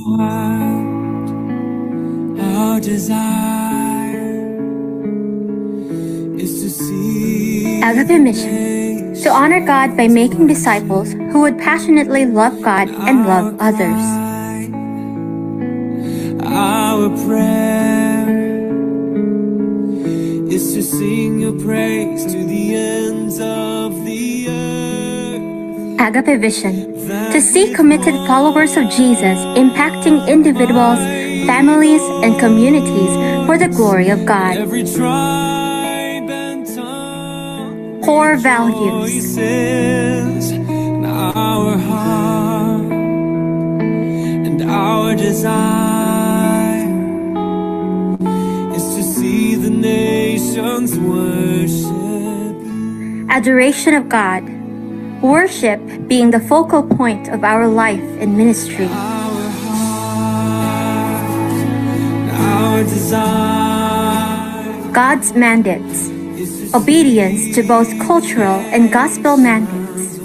heart, our desire is to see Agape Mission, to honor God by making disciples who would passionately love God and love others. Our prayer is to sing your praise to the ends of the earth. Agape Vision, to see committed followers of Jesus impacting individuals, families, and communities for the glory of God. Every tribe and tongue Core values. rejoices in our heart and our desire is to see the nations worship. Adoration of God. Worship being the focal point of our life and ministry. Our heart, our desire God's mandates. Obedience to both cultural and gospel mandates.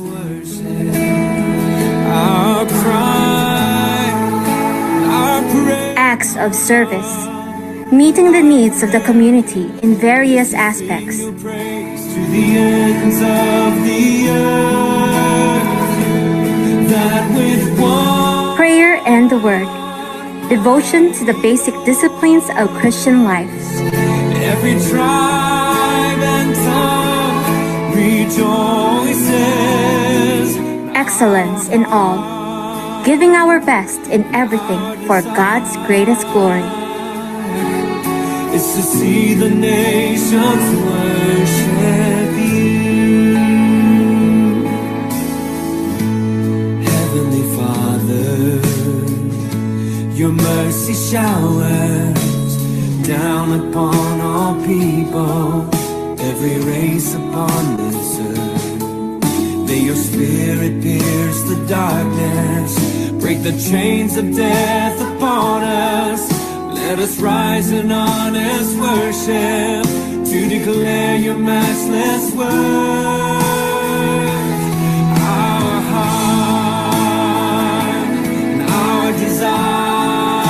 our cry, our prayer. Acts of service. Meeting the needs of the community in various aspects. Your praise to the ends of the earth, that with one Prayer and the Word. Devotion to the basic disciplines of Christian life. every tribe and tongue rejoices. Excellence in all. Giving our best in everything for God's greatest glory. Is to see the nations worship you. Heavenly Father, your mercy showers down upon all people, every race upon this earth. May your spirit pierce the darkness, break the chains of death upon us. Let us rise in honest worship to declare your matchless word. Our heart and our desire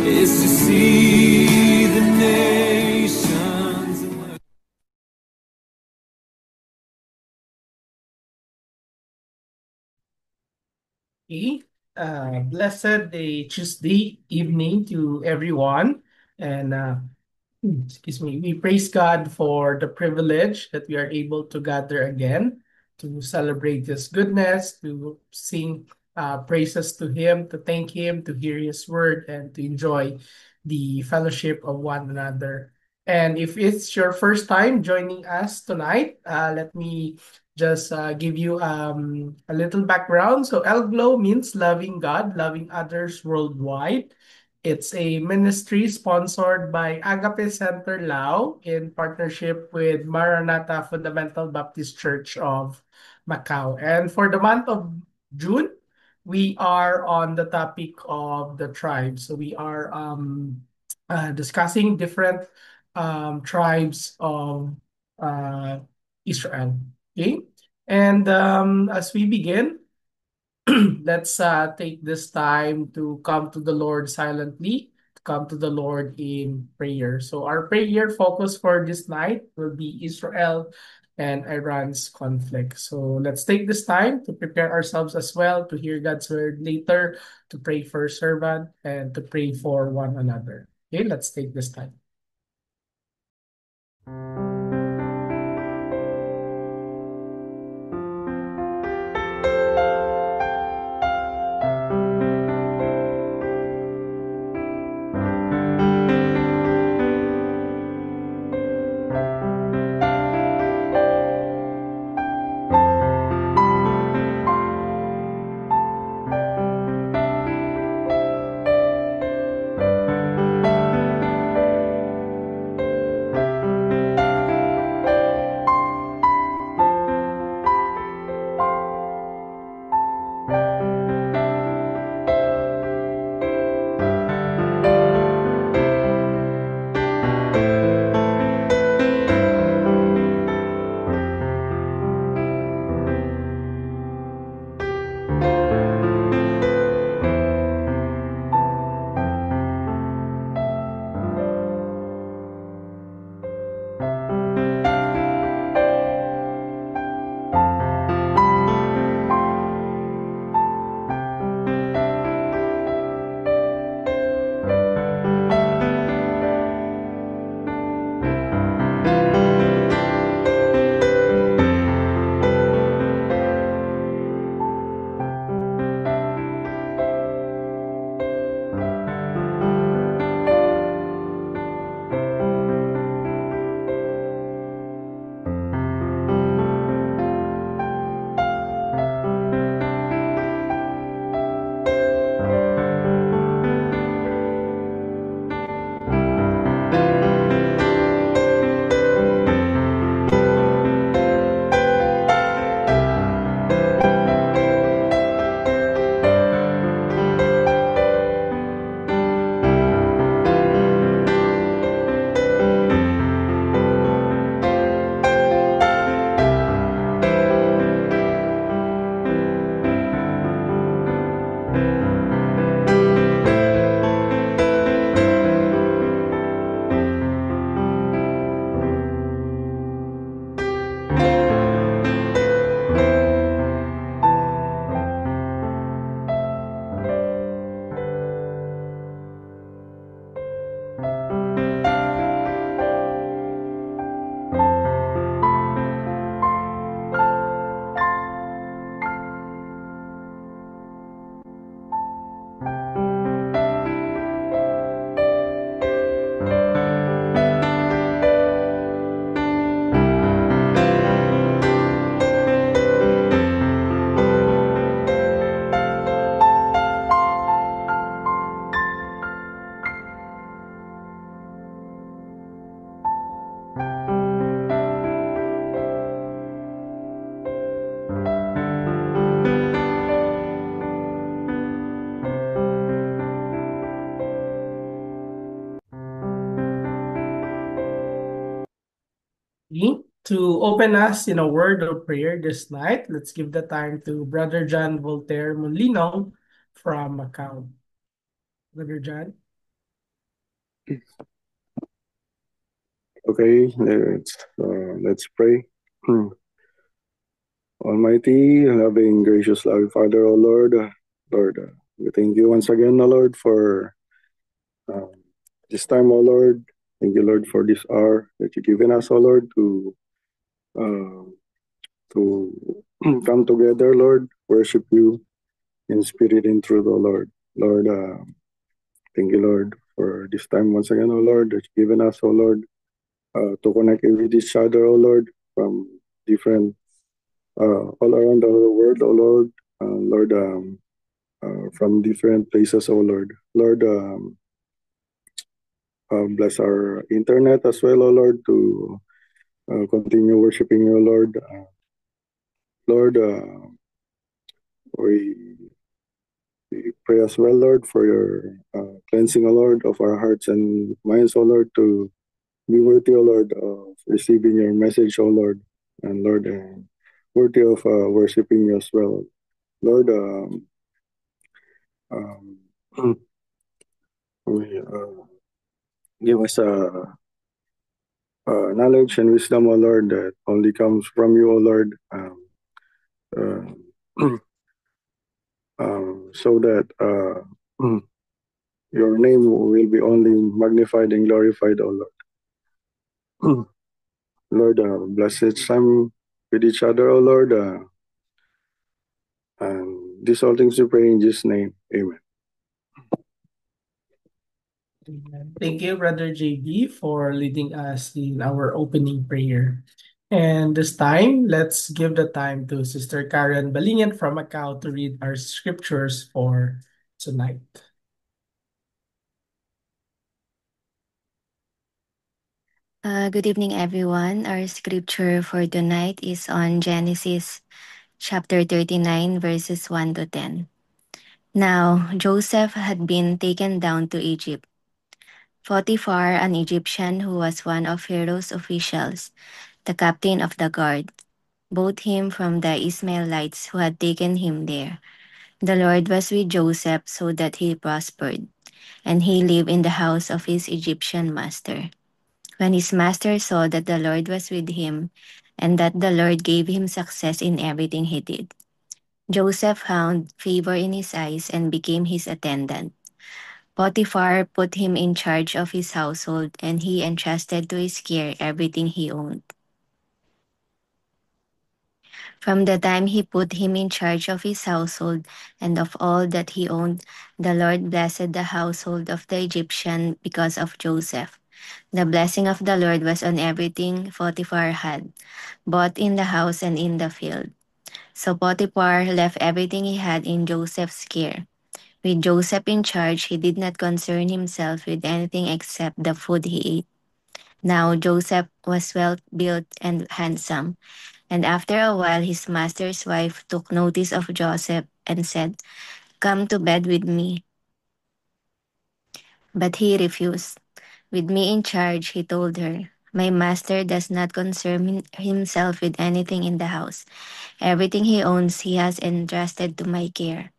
is to see the nations. Okay. Blessed Tuesday evening to everyone. And excuse me, we praise God for the privilege that we are able to gather again to celebrate His goodness, to sing praises to Him, to thank Him, to hear His word, and to enjoy the fellowship of one another. And if it's your first time joining us tonight, let me just give you a little background. So El Glow means loving God, loving others worldwide. It's a ministry sponsored by Agape Center Lao in partnership with Maranatha Fundamental Baptist Church of Macau. And for the month of June, we are on the topic of the tribes. So we are discussing different tribes of uh, Israel. Okay. And as we begin, let's take this time to come to the Lord silently, to come to the Lord in prayer. So, our prayer focus for this night will be Israel and Iran's conflict. So, let's take this time to prepare ourselves as well to hear God's word later, to pray for servant, and to pray for one another. Okay, let's take this time. To open us in a word of prayer this night, let's give the time to Brother John Voltaire Molino from Macau. Brother John. Okay, let's pray. Almighty, loving, gracious, loving Father, O Lord, we thank you once again, O Lord, for this time, O Lord. Thank you, Lord, for this hour that you've given us, O Lord, uh, to come together, Lord, worship you in spirit and truth, O Lord. Lord, thank you, Lord, for this time once again, O Lord, that you've given us, O Lord, to connect with each other, O Lord, from different, all around the world, O Lord, Lord, from different places, O Lord. Lord, bless our internet as well, O Lord, to continue worshiping you, Lord. Lord, we pray as well, Lord, for your cleansing, O Lord, of our hearts and minds, O Lord, to be worthy, O Lord, of receiving your message, O Lord, and Lord, worthy of worshiping you as well. Lord, we, give us knowledge and wisdom, O Lord, that only comes from you, O Lord, so that your name will be only magnified and glorified, O Lord. Lord, bless each time with each other, O Lord, and these all things we pray in Jesus' name. Amen. Amen. Thank you, Brother JB, for leading us in our opening prayer. And this time, let's give the time to Sister Karen Balingit from Macau to read our scriptures for tonight. Good evening, everyone. Our scripture for tonight is on Genesis chapter 39, verses 1 to 10. Now, Joseph had been taken down to Egypt. Potiphar, an Egyptian who was one of Pharaoh's officials, the captain of the guard, bought him from the Ishmaelites who had taken him there. The Lord was with Joseph so that he prospered, and he lived in the house of his Egyptian master. When his master saw that the Lord was with him, and that the Lord gave him success in everything he did, Joseph found favor in his eyes and became his attendant. Potiphar put him in charge of his household, and he entrusted to his care everything he owned. From the time he put him in charge of his household and of all that he owned, the Lord blessed the household of the Egyptian because of Joseph. The blessing of the Lord was on everything Potiphar had, both in the house and in the field. So Potiphar left everything he had in Joseph's care. With Joseph in charge, he did not concern himself with anything except the food he ate. Now Joseph was well built and handsome, and after a while his master's wife took notice of Joseph and said, "Come to bed with me." But he refused. "With me in charge," he told her, "my master does not concern himself with anything in the house. Everything he owns he has entrusted to my care.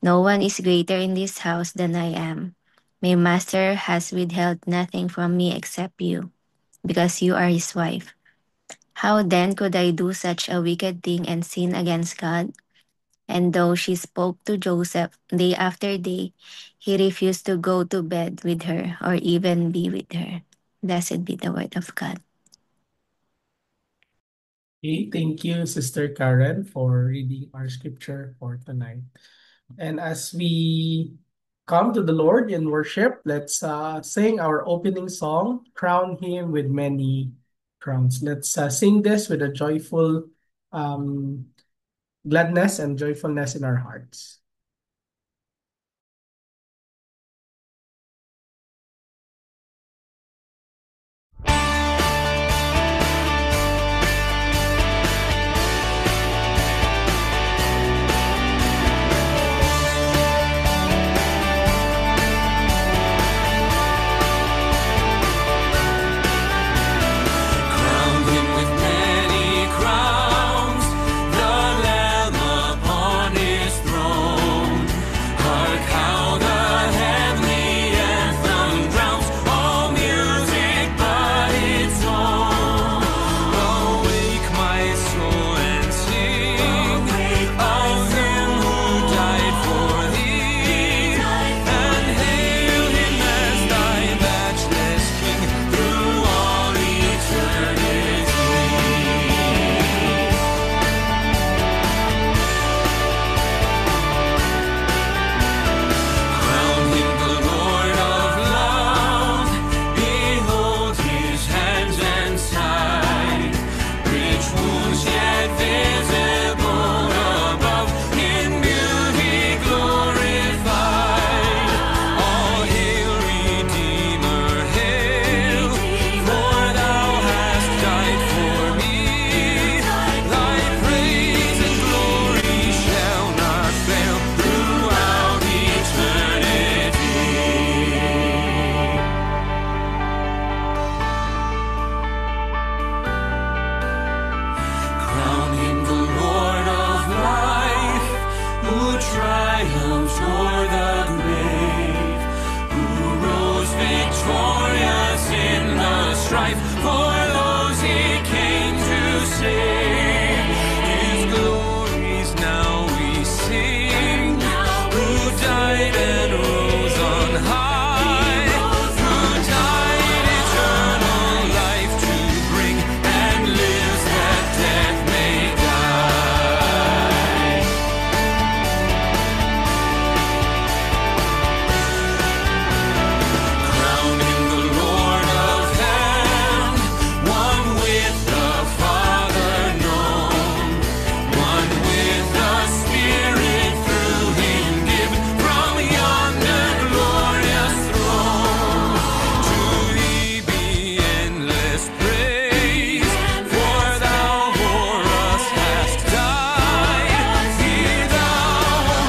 No one is greater in this house than I am. My master has withheld nothing from me except you, because you are his wife. How then could I do such a wicked thing and sin against God?" And though she spoke to Joseph day after day, he refused to go to bed with her or even be with her. Blessed be the word of God. Okay, thank you, Sister Karen, for reading our scripture for tonight. And as we come to the Lord in worship, let's sing our opening song, Crown Him with Many Crowns. Let's sing this with a joyful gladness and joyfulness in our hearts. Crown him with triumphed o'er the grave, who rose victorious in the strife for those he came to save. His glories now we sing, who died and rose on high, who died eternal life to bring, and lives that death may die. Crown him the Lord of heaven, one with the Father known, one with the Spirit through him given, from yonder glorious throne. To thee be endless praise, for thou for us hast died. Be thou,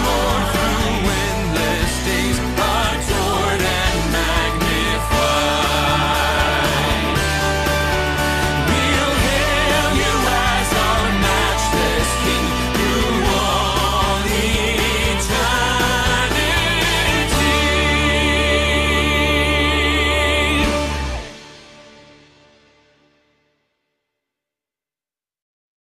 Lord, through endless days adored and magnified. We'll hail you as our matchless King through all eternity.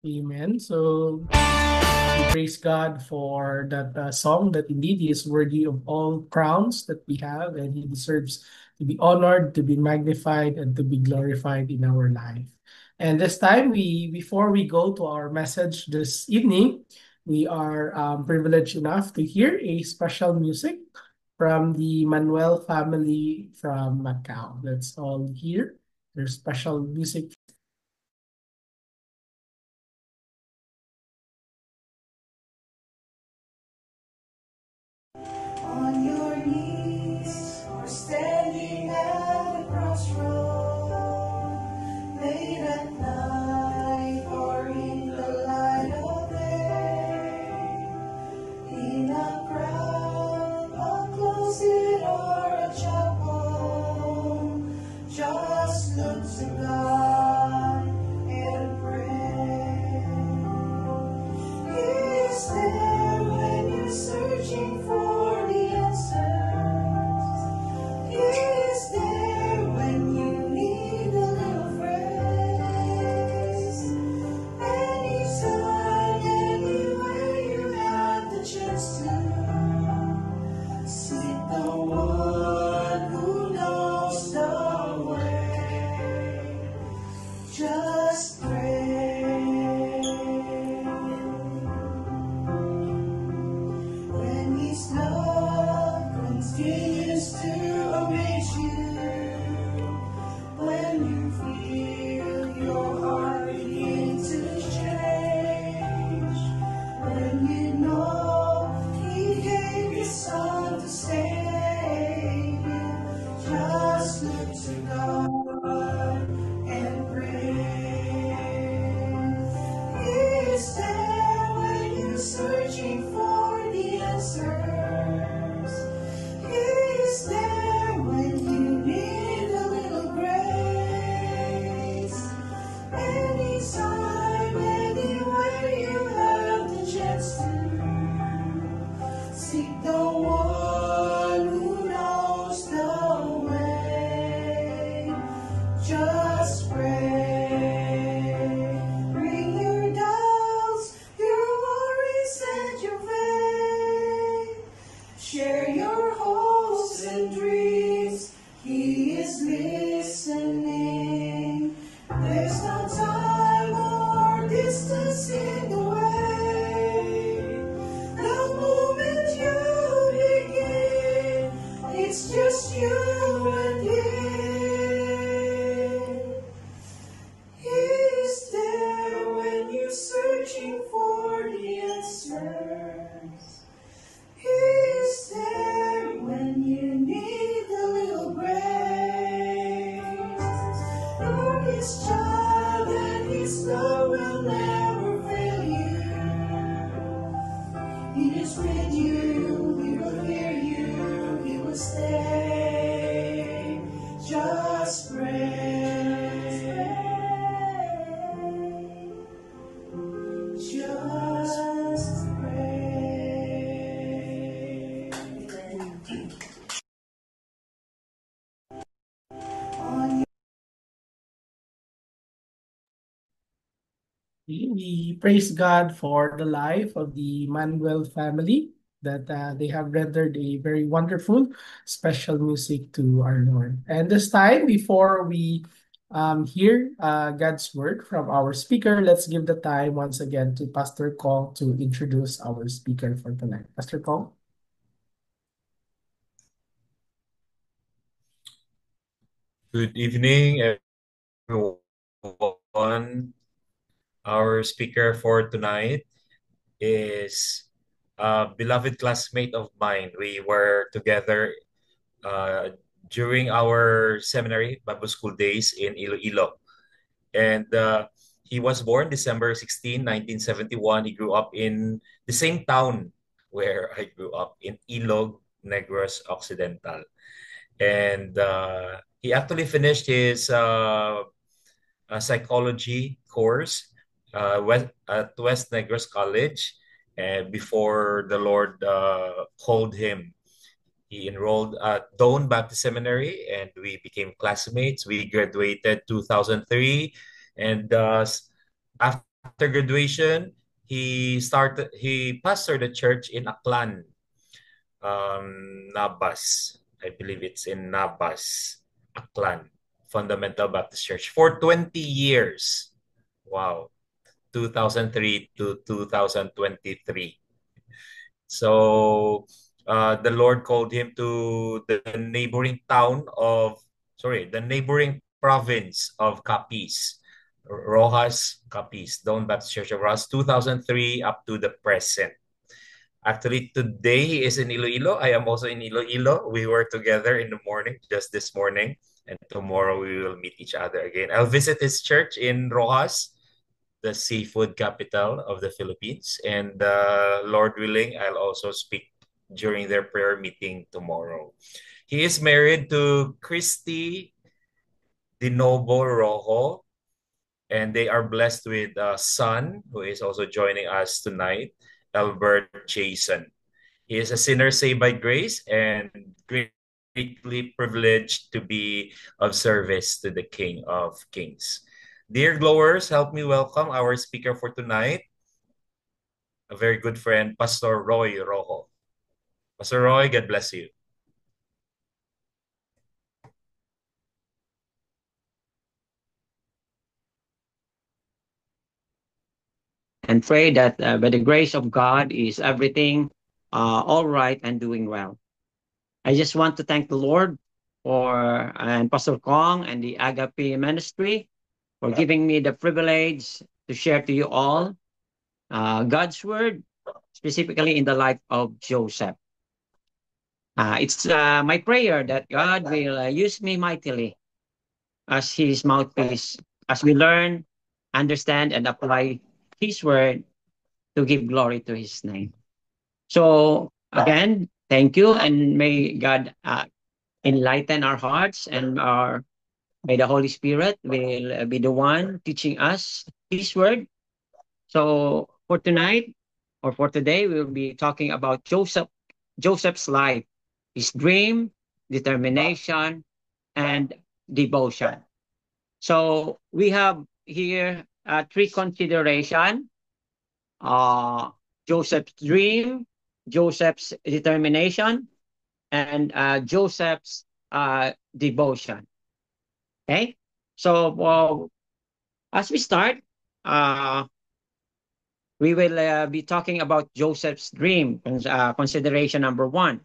Amen. So we praise God for that song, that indeed He is worthy of all crowns that we have, and He deserves to be honored, to be magnified, and to be glorified in our life. And this time, before we go to our message this evening, we are privileged enough to hear a special music from the Manuel family from Macau. Let's all hear their special music. On your knees or standing at a crossroad, late at night or in the light of day, in a crowd, a closet or a chapel, just look to God and pray. He is there when you're searching for the answers. He is there when you need a little phrase. Anytime, anywhere you have the chance to seek the one who knows the way. Just pray. When His love continues to amaze you, when you feel your heart begin to change, when you know He gave His Son to save you, just look to God and pray. He is there when you're searching for the answers. He is there when you need a little grace. Anytime, anywhere you have the chance to seek the one who knows the way. Just pray. Bring your doubts, your worries, and your faith. Share your hopes and dreams. He is listening. There's no time or distance in the way. The moment you begin, it's just you and Him. He is there when you're searching for the answers. He is there when you need a little grace. You're His child and His love will never fail you. He is with you, He will hear you, He will stay. Just pray. Just pray. We praise God for the life of the Manuel family that they have rendered a very wonderful, special music to our Lord. And this time, before we hear God's word from our speaker, let's give the time once again to Pastor Kong to introduce our speaker for tonight. Pastor Kong? Good evening, everyone. Our speaker for tonight is a beloved classmate of mine. We were together during our seminary Bible school days in Iloilo. And he was born December 16, 1971. He grew up in the same town where I grew up, in Ilog, Negros Occidental. And he actually finished his psychology course at West Negros College before the Lord called him. He enrolled at Doan Baptist Seminary and we became classmates. We graduated 2003, and after graduation, he pastored a church in Aklan, Nabas. I believe it's in Nabas, Aklan, Fundamental Baptist Church for 20 years. Wow. 2003 to 2023. So the Lord called him to the neighboring the neighboring province of Capiz, Rojas, Capiz, Doan Baptist Church of Rojas, 2003 up to the present. Actually, today he is in Iloilo. I am also in Iloilo. We were together in the morning, just this morning, and tomorrow we will meet each other again. I'll visit his church in Rojas, the seafood capital of the Philippines. And Lord willing, I'll also speak during their prayer meeting tomorrow. He is married to Christy Dinobo Rojo, and they are blessed with a son who is also joining us tonight, Albert Jason. He is a sinner saved by grace and greatly privileged to be of service to the King of Kings. Dear glowers, help me welcome our speaker for tonight, a very good friend, Pastor Roy Rojo. Pastor Roy, God bless you. And pray that by the grace of God is everything all right and doing well. I just want to thank the Lord and Pastor Kong and the Agape Ministry for giving me the privilege to share to you all God's word, specifically in the life of Joseph. It's my prayer that God will use me mightily as his mouthpiece as we learn, understand, and apply his word to give glory to his name. So again, thank you, and may God enlighten our hearts, and may the Holy Spirit will be the one teaching us his word. So for tonight, or for today, we will be talking about Joseph's life, his dream, determination, and devotion. So we have here three considerations: Joseph's dream, Joseph's determination, and Joseph's devotion. Okay, so as we start, we will be talking about Joseph's dream, consideration number one.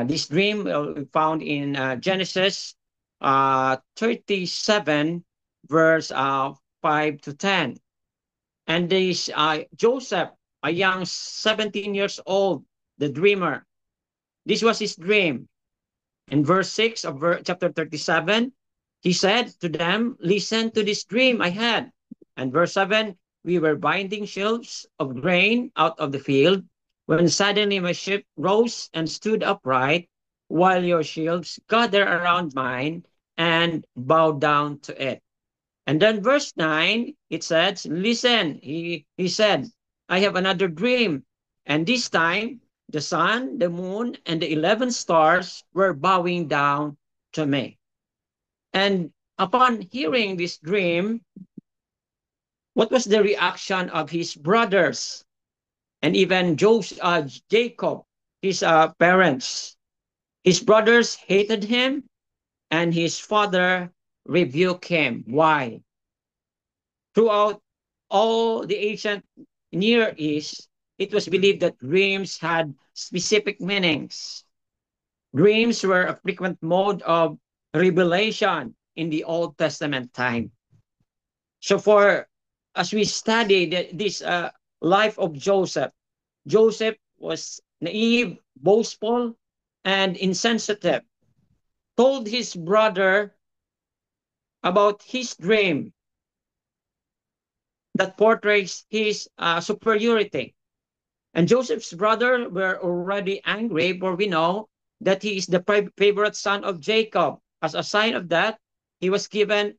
This dream will be found in Genesis 37, verse 5 to 10. And this Joseph, a young 17 years old, the dreamer, this was his dream. In verse 6 of chapter 37, he said to them, "Listen to this dream I had." And verse 7, "We were binding sheaves of grain out of the field, when suddenly my ship rose and stood upright, while your sheaves gathered around mine and bowed down to it." And then verse 9, it says, "Listen," he said, "I have another dream. And this time, the sun, the moon, and the 11 stars were bowing down to me." And upon hearing this dream, What was the reaction of his brothers and even Jacob, his parents? His brothers hated him, and his father rebuked him. Why? Throughout all the ancient Near East, it was believed that dreams had specific meanings. Dreams were a frequent mode of revelation in the Old Testament time. So as we study this life of Joseph, Joseph was naive, boastful, and insensitive. Told his brother about his dream that portrays his superiority. And Joseph's brother were already angry, for we know that he is the favorite son of Jacob. As a sign of that, he was given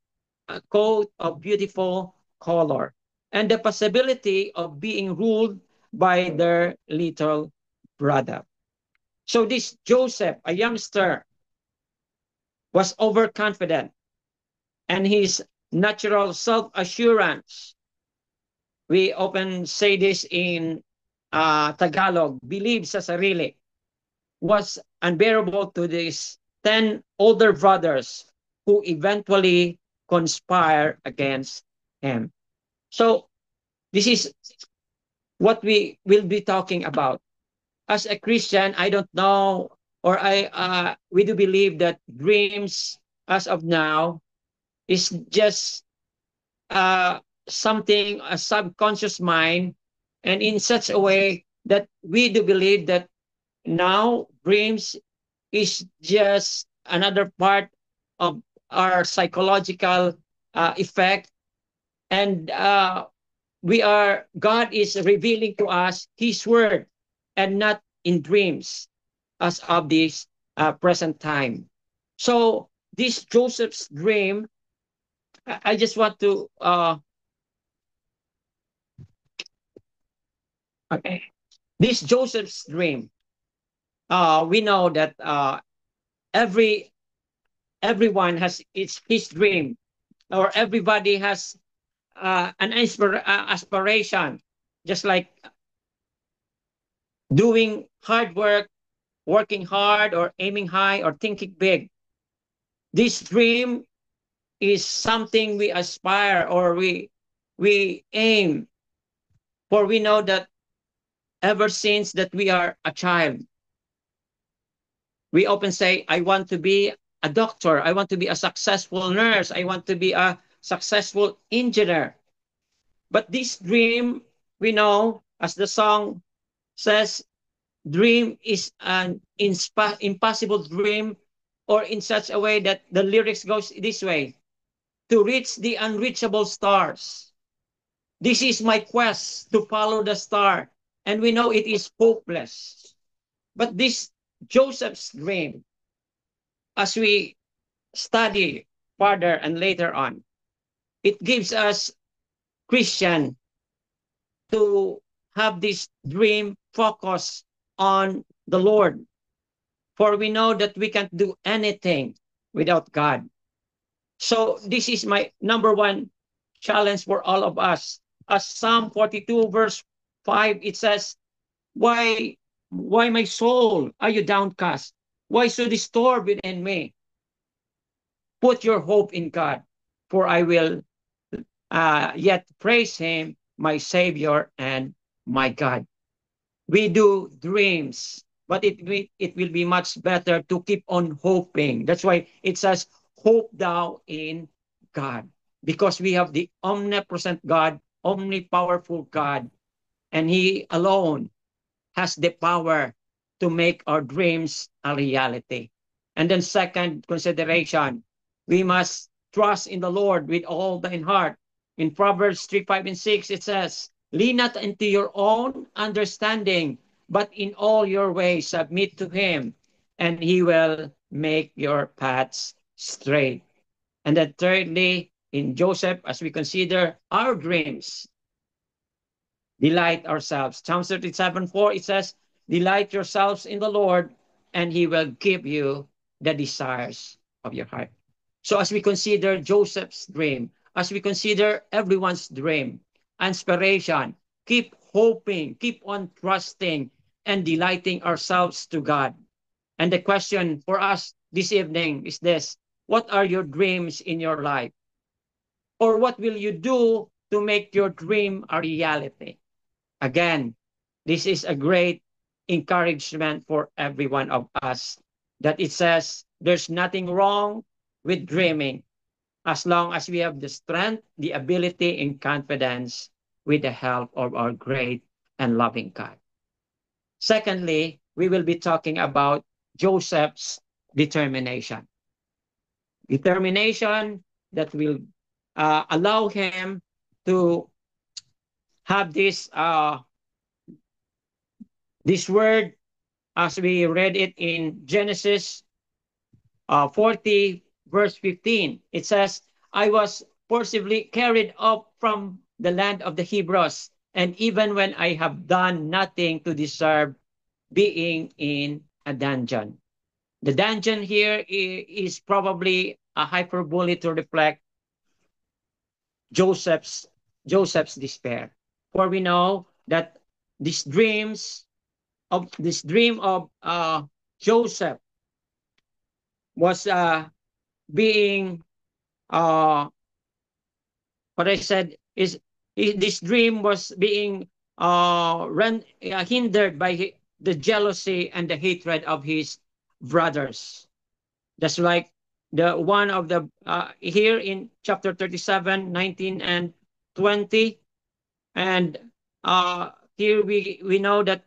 a coat of beautiful color and the possibility of being ruled by their little brother. So this Joseph, a youngster, was overconfident, and his natural self-assurance, we often say this in Tagalog, believe sa sarili, was unbearable to these 10 older brothers who eventually conspire against him. So this is what we will be talking about. As a Christian, I don't know, or we do believe that dreams as of now is just something, a subconscious mind, and in such a way that we do believe that now dreams is just another part of our psychological effect, and God is revealing to us his word and not in dreams as of this present time. So this Joseph's dream, I just want to okay, this Joseph's dream, we know that everyone has his dream, or everybody has an aspiration, just like doing hard work, working hard, or aiming high, or thinking big. This dream is something we aspire, or we aim, for we know that ever since that we are a child, we often say, I want to be a doctor, I want to be a successful nurse, I want to be a successful engineer. But this dream, we know, as the song says, dream is an impossible dream, or in such a way that the lyrics goes this way: to reach the unreachable stars. This is my quest, to follow the star. And we know it is hopeless. But this Joseph's dream, as we study further and later on, it gives us, Christian, to have this dream focus on the Lord. For we know that we can't do anything without God. So this is my number one challenge for all of us. As Psalm 42 verse 5, it says, Why my soul are you downcast? Why so disturbed within me? Put your hope in God, for I will yet praise him, my Savior and my God. We do dreams, but it will be much better to keep on hoping. That's why it says, hope thou in God, because we have the omnipresent God, omnipowerful God, and he alone has the power to make our dreams a reality. And then second consideration, we must trust in the Lord with all thine heart. In Proverbs 3, 5, and 6, it says, lean not into your own understanding, but in all your ways submit to him, and he will make your paths straight. And then thirdly, in Joseph, as we consider our dreams, delight ourselves. Psalm 37:4, it says, delight yourselves in the Lord, and he will give you the desires of your heart. So as we consider Joseph's dream, as we consider everyone's dream, inspiration. Keep hoping, keep on trusting and delighting ourselves to God. And the question for us this evening is this: what are your dreams in your life? Or what will you do to make your dream a reality? Again, this is a great encouragement for every one of us, that it says there's nothing wrong with dreaming as long as we have the strength, the ability, and confidence with the help of our great and loving God. Secondly, we will be talking about Joseph's determination. Determination that will allow him to have this word as we read it in Genesis 40 verse 15. It says, I was forcibly carried up from the land of the Hebrews, and even when I have done nothing to deserve being in a dungeon. The dungeon here is probably a hyperbole to reflect Joseph's despair. For we know that this dream of Joseph was being what I said is this dream was being hindered by the jealousy and the hatred of his brothers. Just like the one of the here in chapter 37, 19 and 20. And here we know that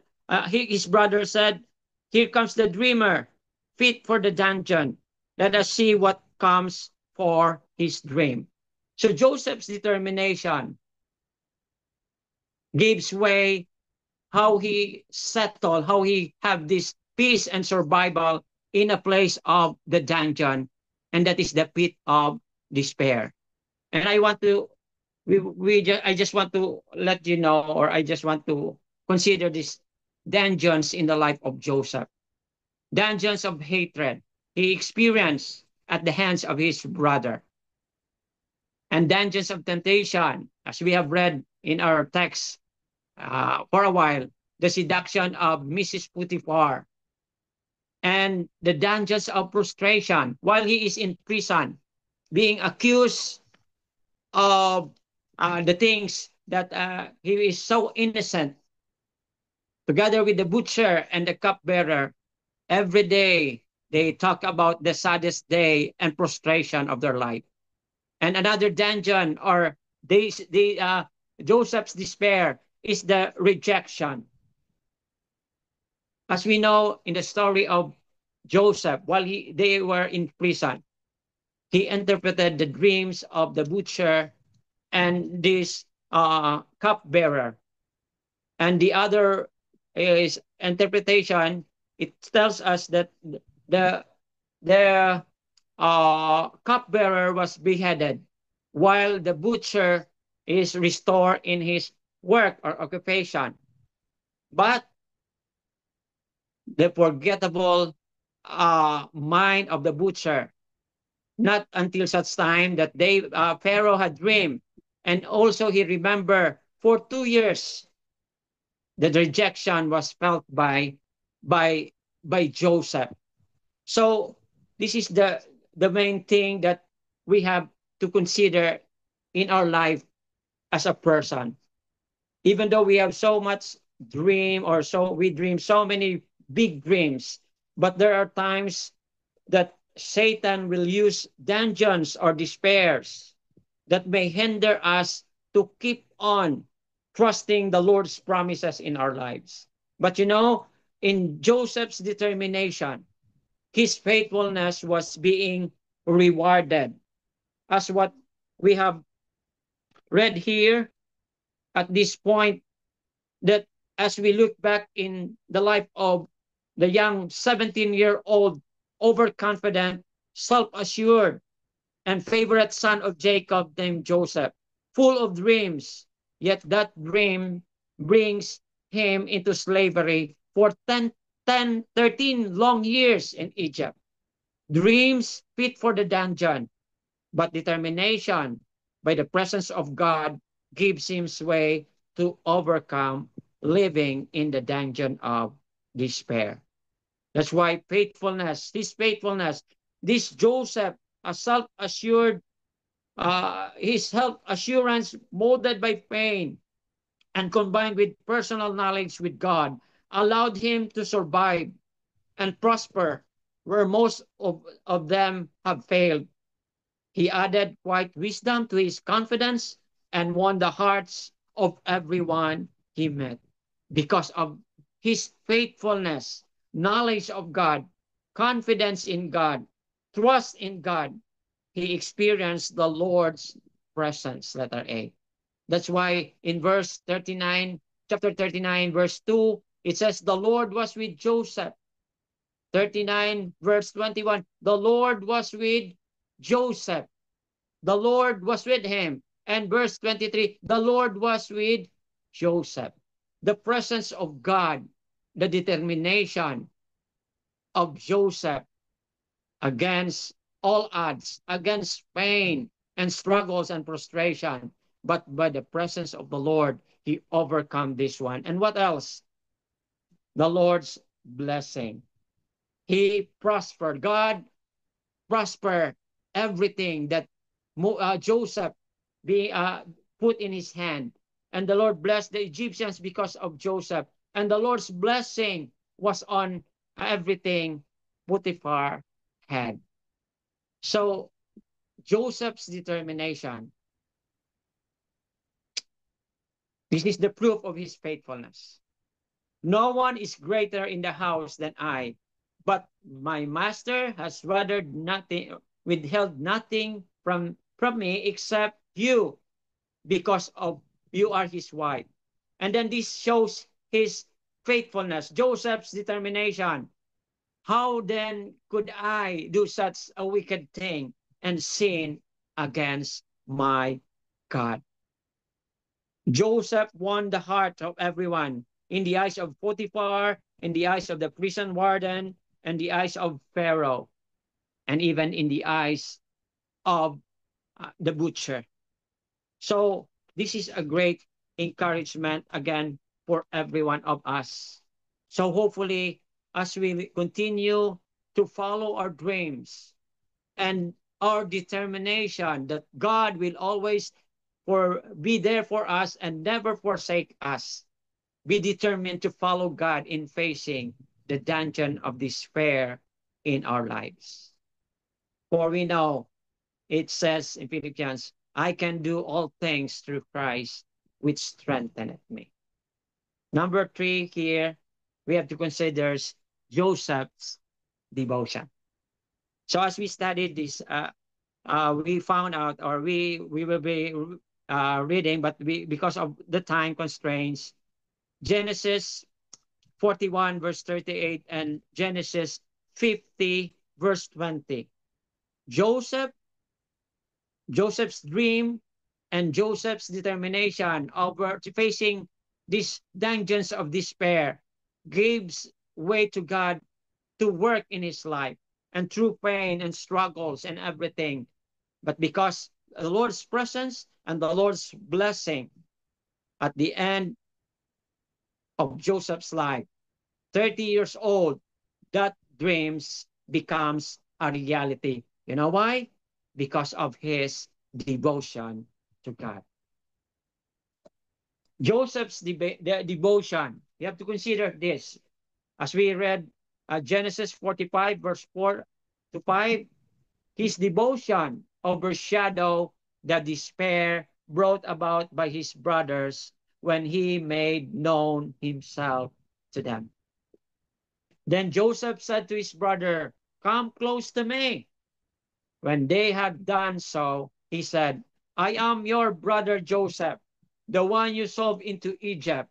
his brother said, here comes the dreamer, fit for the dungeon. Let us see what comes for his dream. So Joseph's determination gives way how he settled, how he have this peace and survival in a place of the dungeon, and that is the pit of despair. And I want to, I just want to let you know, or I just want to consider these dungeons in the life of Joseph. Dungeons of hatred he experienced at the hands of his brother. And dungeons of temptation, as we have read in our text for a while, the seduction of Mrs. Potiphar, and the dungeons of frustration while he is in prison, being accused of the things that he is so innocent. Together with the butcher and the cupbearer, every day they talk about the saddest day and frustration of their life. And another dungeon, or Joseph's despair, is the rejection. As we know in the story of Joseph, while they were in prison, he interpreted the dreams of the butcher and this cupbearer. And the other is interpretation. It tells us that the cupbearer was beheaded, while the butcher is restored in his work or occupation. But the forgettable mind of the butcher, not until such time that Pharaoh had dreamed, and also he remembered for 2 years the rejection was felt by Joseph. So this is the main thing that we have to consider in our life as a person. Even though we have so much dream, or so we dream so many big dreams, but there are times that Satan will use dungeons or despairs that may hinder us to keep on trusting the Lord's promises in our lives. But you know, in Joseph's determination, his faithfulness was being rewarded. As what we have read here at this point, that as we look back in the life of the young 17-year-old, overconfident, self-assured, and favorite son of Jacob named Joseph, full of dreams, yet that dream brings him into slavery for 13 long years in Egypt. Dreams fit for the dungeon, but determination by the presence of God gives him way to overcome living in the dungeon of despair. That's why faithfulness, this Joseph, a self-assured, his self-assurance molded by pain and combined with personal knowledge with God, allowed him to survive and prosper where most of them have failed. He added quiet wisdom to his confidence and won the hearts of everyone he met because of his faithfulness, knowledge of God, confidence in God, trust in God. He experienced the Lord's presence, letter A. That's why in verse 39, chapter 39, verse 2, it says, the Lord was with Joseph. 39, verse 21, the Lord was with Joseph. The Lord was with him. And verse 23, the Lord was with Joseph. The presence of God, the determination of Joseph against all odds, against pain and struggles and frustration. But by the presence of the Lord, he overcome this one. And what else? The Lord's blessing. He prospered. God prospered everything that Joseph put in his hand. And the Lord blessed the Egyptians because of Joseph. And the Lord's blessing was on everything Potiphar had. So Joseph's determination, this is the proof of his faithfulness. No one is greater in the house than I, but my master has withheld nothing from me except you, because of you are his wife. And then this shows his faithfulness, Joseph's determination. How then could I do such a wicked thing and sin against my God? Joseph won the heart of everyone in the eyes of Potiphar, in the eyes of the prison warden, and the eyes of Pharaoh, and even in the eyes of the butcher. So this is a great encouragement again for every one of us. So hopefully, as we continue to follow our dreams and our determination that God will always be there for us and never forsake us, be determined to follow God in facing the dungeon of despair in our lives. For we know, it says in Philippians, I can do all things through Christ, which strengtheneth me. Number 3 here, we have to consider Joseph's devotion. So as we studied this, we found out, or we will be reading, but because of the time constraints, Genesis 41 verse 38 and Genesis 50 verse 20. Joseph's dream and Joseph's determination over facing these dungeons of despair gives way to God to work in his life, and through pain and struggles and everything. But because the Lord's presence and the Lord's blessing at the end of Joseph's life, 30 years old, that dreams becomes a reality. You know why? Because of his devotion to God. Joseph's devotion, you have to consider this. As we read Genesis 45 verse 4 to 5, his devotion overshadowed the despair brought about by his brothers when he made known himself to them. Then Joseph said to his brother, come close to me. When they had done so, he said, I am your brother Joseph, the one you sold into Egypt.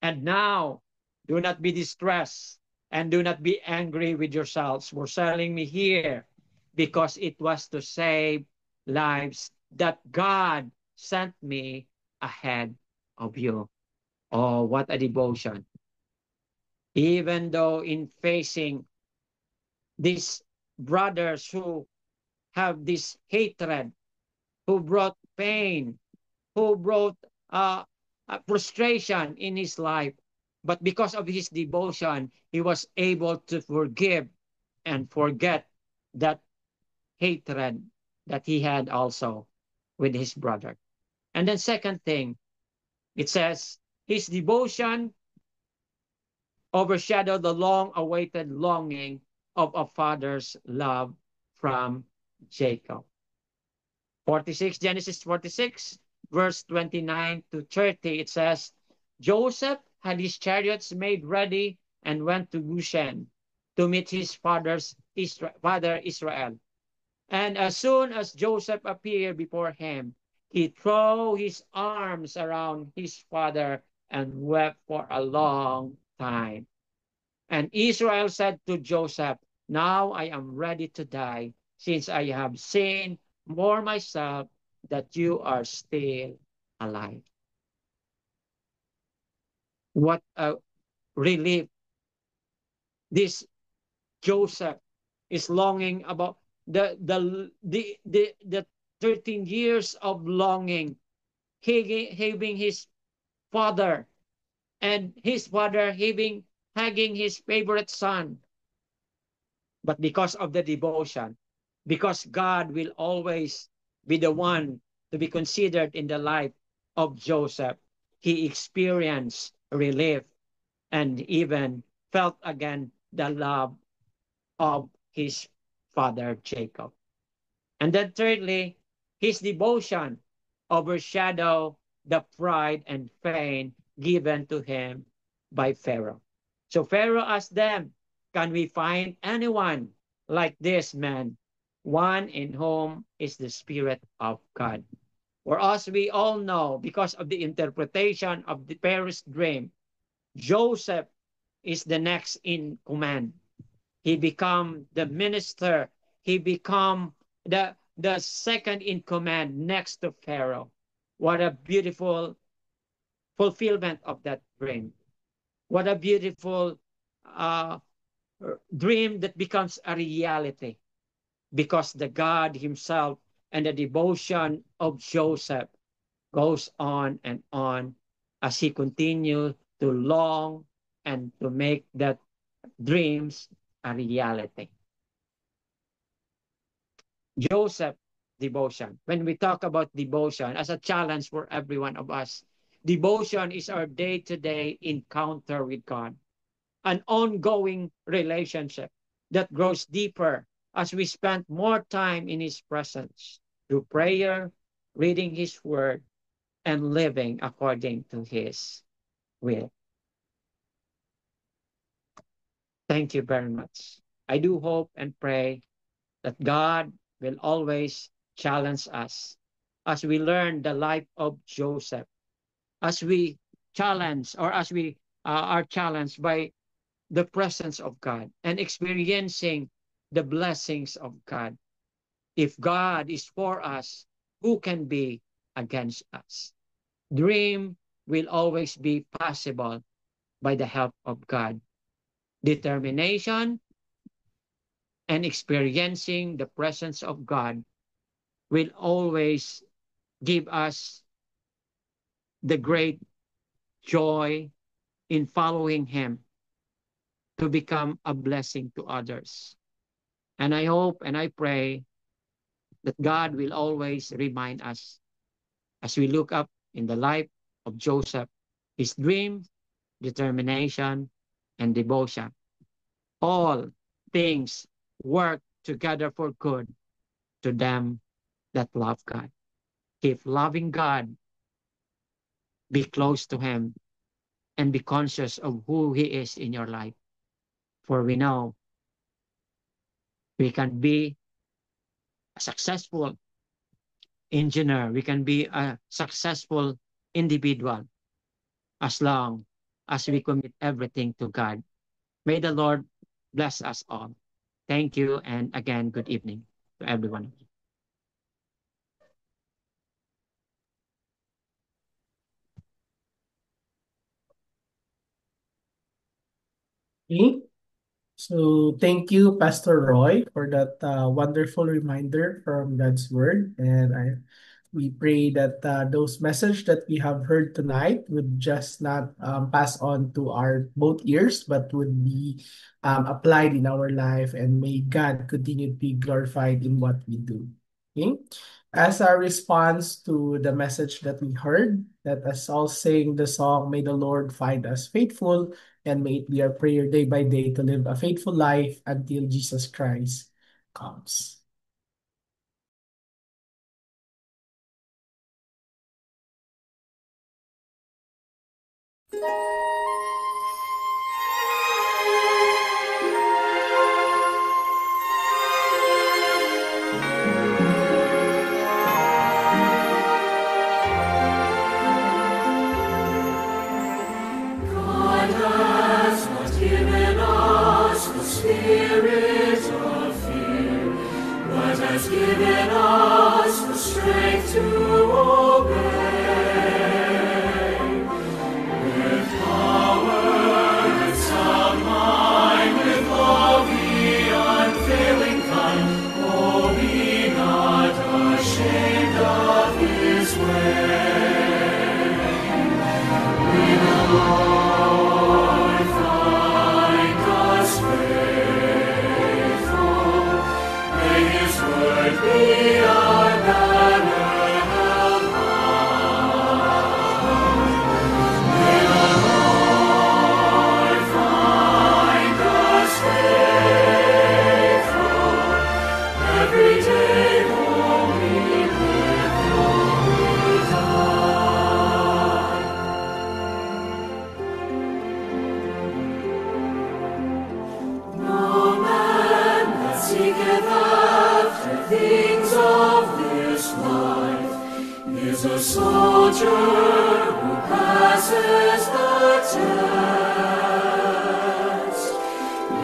And now do not be distressed and do not be angry with yourselves for selling me here, because it was to save lives that God sent me ahead of you. Oh, what a devotion. Even though in facing these brothers who have this hatred, who brought pain, who brought frustration in his life. But because of his devotion, he was able to forgive and forget that hatred that he had also with his brother. And then second thing, it says, his devotion overshadowed the long-awaited longing of a father's love from Jacob. 46, Genesis 46, verse 29 to 30, it says, Joseph had his chariots made ready and went to Goshen to meet his father Israel. And as soon as Joseph appeared before him, he threw his arms around his father and wept for a long time. And Israel said to Joseph, now I am ready to die, since I have seen for myself that you are still alive. What a relief. This Joseph is longing about the 13 years of longing, having his father, and his father hugging his favorite son. But because of the devotion, because God will always be the one to be considered in the life of Joseph, he experienced relief and even felt again the love of his father Jacob. And then thirdly, his devotion overshadowed the pride and fame given to him by Pharaoh. So Pharaoh asked them, can we find anyone like this man, one in whom is the Spirit of God? For as we all know, because of the interpretation of the Pharaoh's dream, Joseph is the next in command. He become the minister. He become the second in command next to Pharaoh. What a beautiful fulfillment of that dream. What a beautiful dream that becomes a reality, because the God himself and the devotion of Joseph goes on and on as he continues to long and to make that dreams a reality. Joseph devotion. When we talk about devotion as a challenge for every one of us, devotion is our day-to-day encounter with God, an ongoing relationship that grows deeper as we spend more time in his presence through prayer, reading his word, and living according to his will. Thank you very much. I do hope and pray that God will always challenge us as we learn the life of Joseph, as we challenge or as we are challenged by the presence of God and experiencing the blessings of God. If God is for us, who can be against us? Dream will always be possible by the help of God. Determination and experiencing the presence of God will always give us the great joy in following him to become a blessing to others. And I hope and I pray that God will always remind us as we look up in the life of Joseph, his dream, determination, and devotion. All things work together for good to them that love God. Keep loving God, be close to him, and be conscious of who he is in your life. For we know we can be a successful engineer, we can be a successful individual as long as we commit everything to God. May the Lord bless us all. Thank you, and again, good evening to everyone. Okay. So thank you, Pastor Roy, for that wonderful reminder from God's Word. And We pray that those messages that we have heard tonight would just not pass on to our both ears, but would be applied in our life, and may God continue to be glorified in what we do. Okay? As our response to the message that we heard, let us all sing the song, May the Lord find us faithful, and may it be our prayer day by day to live a faithful life until Jesus Christ comes. God has not given us the spirit of fear, but has given us the strength to obey. With power and sound mind, with love the unfailing kind, oh, be not ashamed of His way. May the Lord find us faithful. May His word be our banner held high. May the Lord find us faithful. Every day, though we live, though we die. No man that seeketh after things of this life is a soldier who passes the test.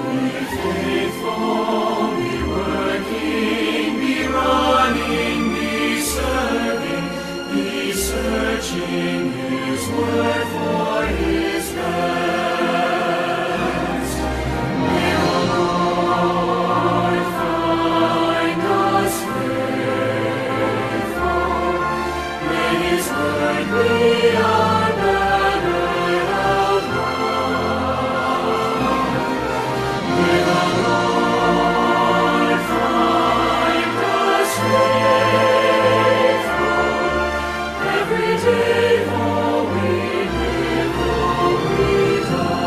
Be faithful, be working, be running, be serving, be searching His word for His best. May the Lord find us faithful. May His word be our banner held high. May the Lord find us faithful. Every day, though we live, though we die.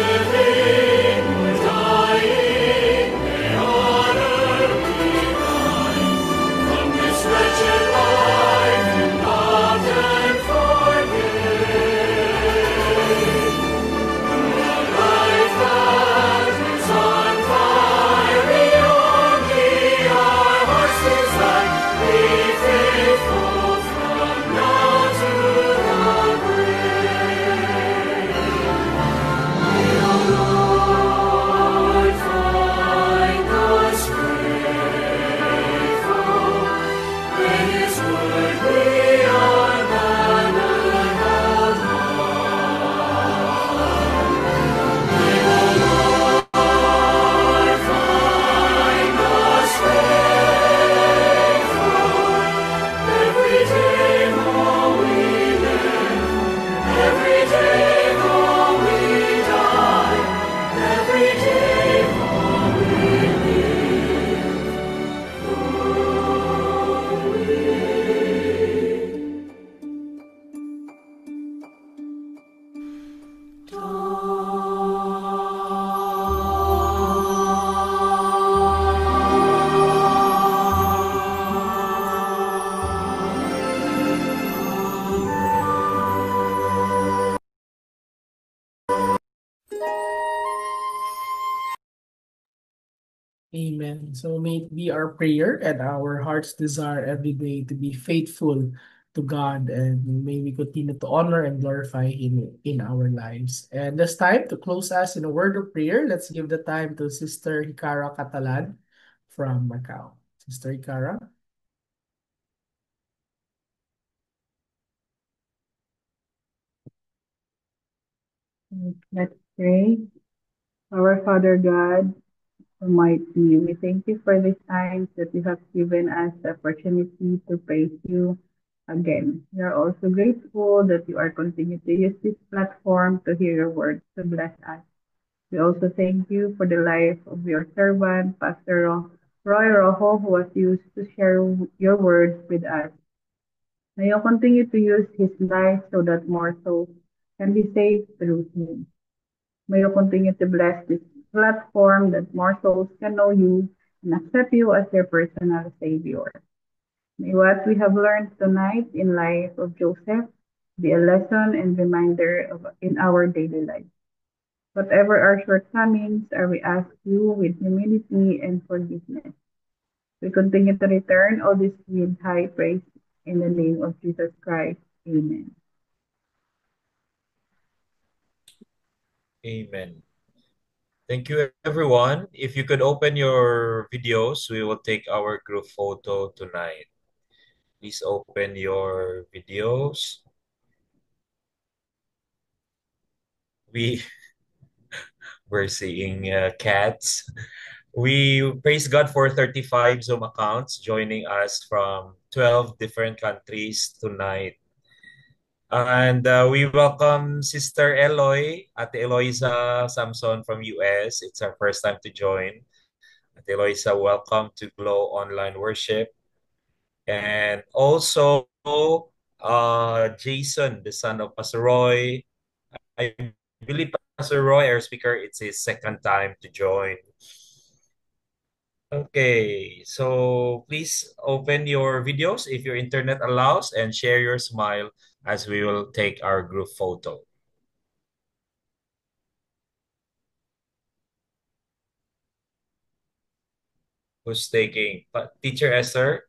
Living or dying, may honor be thine. From this wretched life you loved and forgave. A life that is on fire, only our hearts desire. Be faithful from now to the grave. May the Lord find us faithful. May His word be our banner held high. May the Lord find us faithful. Every day, though we live, every day, though we die, every day, though we live, though we Amen. So may it be our prayer and our heart's desire every day to be faithful to God, and may we continue to honor and glorify Him in our lives. And this time, to close us in a word of prayer, let's give the time to Sister Hikara Catalan from Macau. Sister Hikara. Let's pray. Our Father God Almighty, we thank you for this time that you have given us the opportunity to praise you again. We are also grateful that you are continuing to use this platform to hear your words to bless us. We also thank you for the life of your servant, Pastor Roy Rojo, who was used to share your words with us. May you continue to use his life so that more souls can be saved through him. May you continue to bless this platform that more souls can know you and accept you as their personal Savior. May what we have learned tonight in life of Joseph be a lesson and reminder of in our daily life. Whatever our shortcomings, we ask you with humility and forgiveness. We continue to return all this with high praise in the name of Jesus Christ. Amen. Amen. Thank you, everyone. If you could open your videos, we will take our group photo tonight. Please open your videos. We we're seeing cats. We praise God for 35 Zoom accounts joining us from 12 different countries tonight. And we welcome Sister Eloy, Ate Eloisa Samson from US. It's our first time to join. Ate Eloisa, welcome to Glow Online Worship. And also Jason, the son of Pastor Roy. I believe Pastor Roy, our speaker, it's his second time to join. Okay, so please open your videos if your internet allows and share your smile as we will take our group photo. Who's taking? Teacher Esther?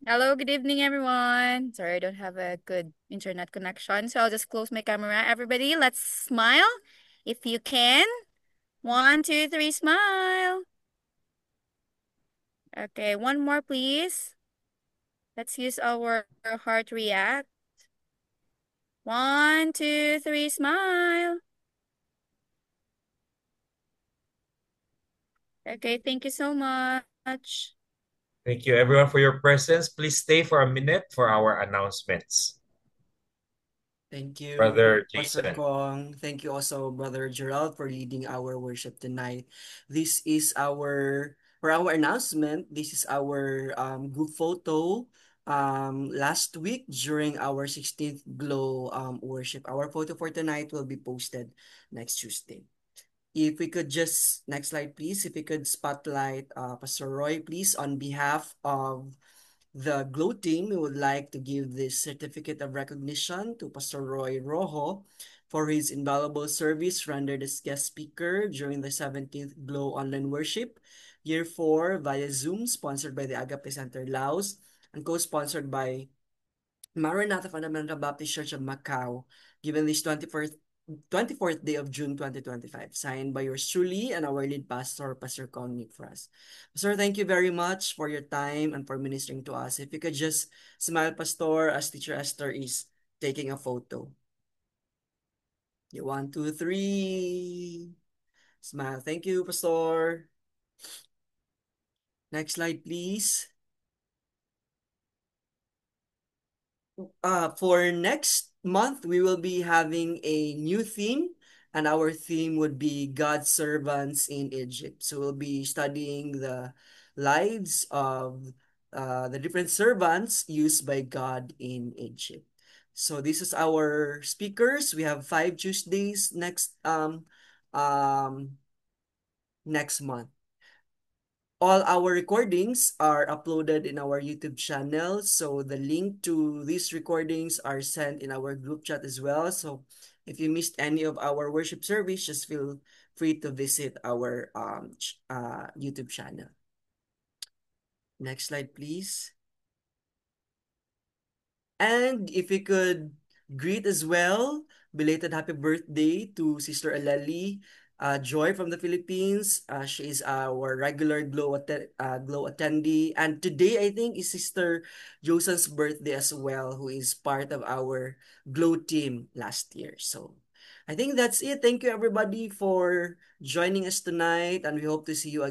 Hello, good evening, everyone. Sorry, I don't have a good internet connection, so I'll just close my camera. Everybody, let's smile if you can. 1, 2, 3, smile. Okay, one more, please. Let's use our heart react. 1, 2, 3, smile. Okay, thank you so much. Thank you, everyone, for your presence. Please stay for a minute for our announcements. Thank you, Brother Pastor Jason. Kong. Thank you also, Brother Gerald, for leading our worship tonight. This is for our announcement. This is our group photo last week during our 16th Glow worship. Our photo for tonight will be posted next Tuesday. If we could just, next slide, please. If we could spotlight Pastor Roy, please, on behalf of the Glow team, we would like to give this certificate of recognition to Pastor Roy Rojo for his invaluable service rendered as guest speaker during the 17th Glow Online Worship, Year 4 via Zoom, sponsored by the Agape Center Laos and co-sponsored by Maranatha Fundamental Baptist Church of Macau, given this 24th day of June 2025, signed by yours truly and our lead pastor, Pastor Kong Nick Fras. Pastor, thank you very much for your time and for ministering to us. If you could just smile, Pastor, as Teacher Esther is taking a photo. You 1, 2, 3. Smile. Thank you, Pastor. Next slide, please. For next month, we will be having a new theme, and our theme would be God's servants in Egypt. So we'll be studying the lives of the different servants used by God in Egypt. So this is our speakers. We have 5 Tuesdays next month. All our recordings are uploaded in our YouTube channel. So the link to these recordings are sent in our group chat as well. So if you missed any of our worship service, just feel free to visit our YouTube channel. Next slide, please. And if we could greet as well, belated happy birthday to Sister Aleli Joy from the Philippines. She is our regular Glow attendee. And today, I think, is Sister Josan's birthday as well, who is part of our Glow team last year. So I think that's it. Thank you everybody for joining us tonight, and we hope to see you